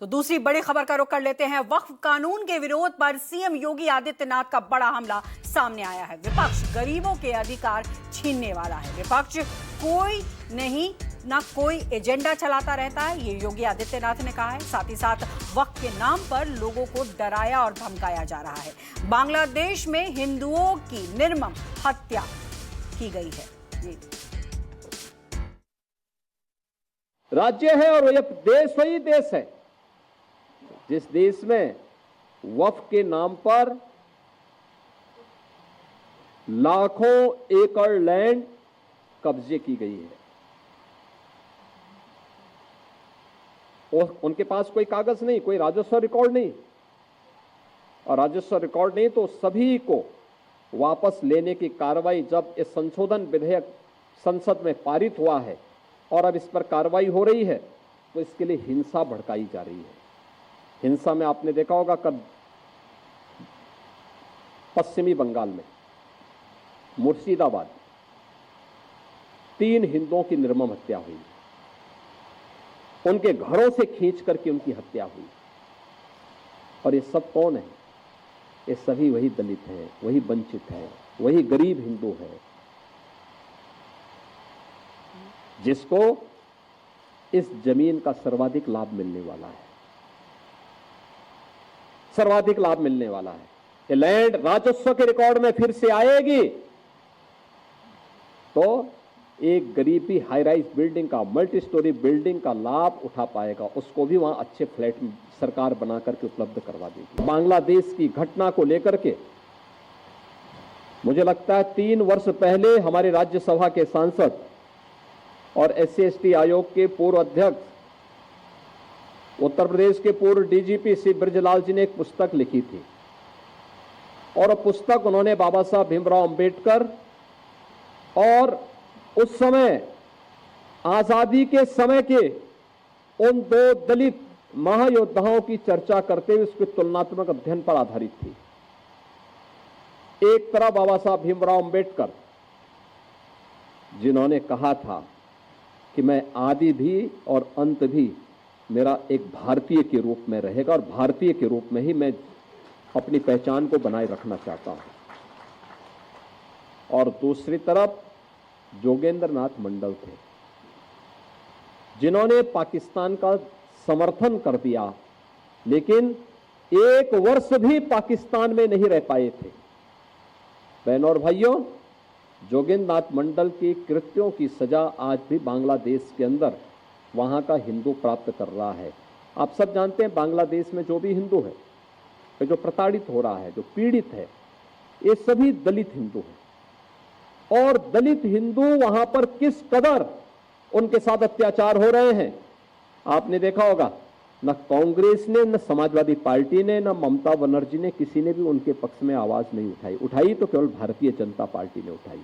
तो दूसरी बड़ी खबर का रुख कर लेते हैं। वक्फ कानून के विरोध पर सीएम योगी आदित्यनाथ का बड़ा हमला सामने आया है। विपक्ष गरीबों के अधिकार छीनने वाला है। विपक्ष कोई नहीं ना कोई एजेंडा चलाता रहता है, ये योगी आदित्यनाथ ने कहा है। साथ ही साथ वक्फ के नाम पर लोगों को डराया और धमकाया जा रहा है। बांग्लादेश में हिंदुओं की निर्मम हत्या की गई है। ये राज्य है और यह देश वही देश है जिस देश में वक्फ के नाम पर लाखों एकड़ लैंड कब्जे की गई है और उनके पास कोई कागज नहीं, कोई राजस्व रिकॉर्ड नहीं, और राजस्व रिकॉर्ड नहीं तो सभी को वापस लेने की कार्रवाई जब इस संशोधन विधेयक संसद में पारित हुआ है और अब इस पर कार्रवाई हो रही है तो इसके लिए हिंसा भड़काई जा रही है। हिंसा में आपने देखा होगा कब पश्चिमी बंगाल में मुर्शिदाबाद 3 हिंदुओं की निर्मम हत्या हुई, उनके घरों से खींच करके उनकी हत्या हुई। और ये सब कौन है? ये सभी वही दलित हैं, वही वंचित हैं, वही गरीब हिंदू हैं जिसको इस जमीन का सर्वाधिक लाभ मिलने वाला है। सर्वाधिक लाभ मिलने वाला है। ये लैंड राजस्व के रिकॉर्ड में फिर से आएगी तो एक गरीब भी हाई राइज बिल्डिंग का, मल्टी स्टोरी बिल्डिंग का लाभ उठा पाएगा। उसको भी वहां अच्छे फ्लैट सरकार बना करके उपलब्ध करवा देगी। बांग्लादेश की घटना को लेकर के मुझे लगता है 3 वर्ष पहले हमारे राज्यसभा के सांसद और SC/ST आयोग के पूर्व अध्यक्ष, उत्तर प्रदेश के पूर्व DGP श्री ब्रजलाल जी ने एक पुस्तक लिखी थी और पुस्तक उन्होंने बाबा साहब भीमराव अंबेडकर और उस समय आजादी के समय के उन 2 दलित महायोद्धाओं की चर्चा करते हुए उसके तुलनात्मक अध्ययन पर आधारित थी। एक तरफ बाबा साहब भीमराव अंबेडकर जिन्होंने कहा था कि मैं आदि भी और अंत भी मेरा एक भारतीय के रूप में रहेगा और भारतीय के रूप में ही मैं अपनी पहचान को बनाए रखना चाहता हूं। और दूसरी तरफ जोगेंद्र नाथ मंडल थे जिन्होंने पाकिस्तान का समर्थन कर दिया लेकिन 1 वर्ष भी पाकिस्तान में नहीं रह पाए थे। बहनों और भाइयों, जोगेंद्र नाथ मंडल के कृत्यों की सजा आज भी बांग्लादेश के अंदर वहां का हिंदू प्राप्त कर रहा है। आप सब जानते हैं बांग्लादेश में जो भी हिंदू है, जो प्रताड़ित हो रहा है, जो पीड़ित है, ये सभी दलित हिंदू हैं। और दलित हिंदू वहां पर किस कदर उनके साथ अत्याचार हो रहे हैं आपने देखा होगा। न कांग्रेस ने, न समाजवादी पार्टी ने, न ममता बनर्जी ने, किसी ने भी उनके पक्ष में आवाज नहीं उठाई। उठाई तो केवल भारतीय जनता पार्टी ने उठाई।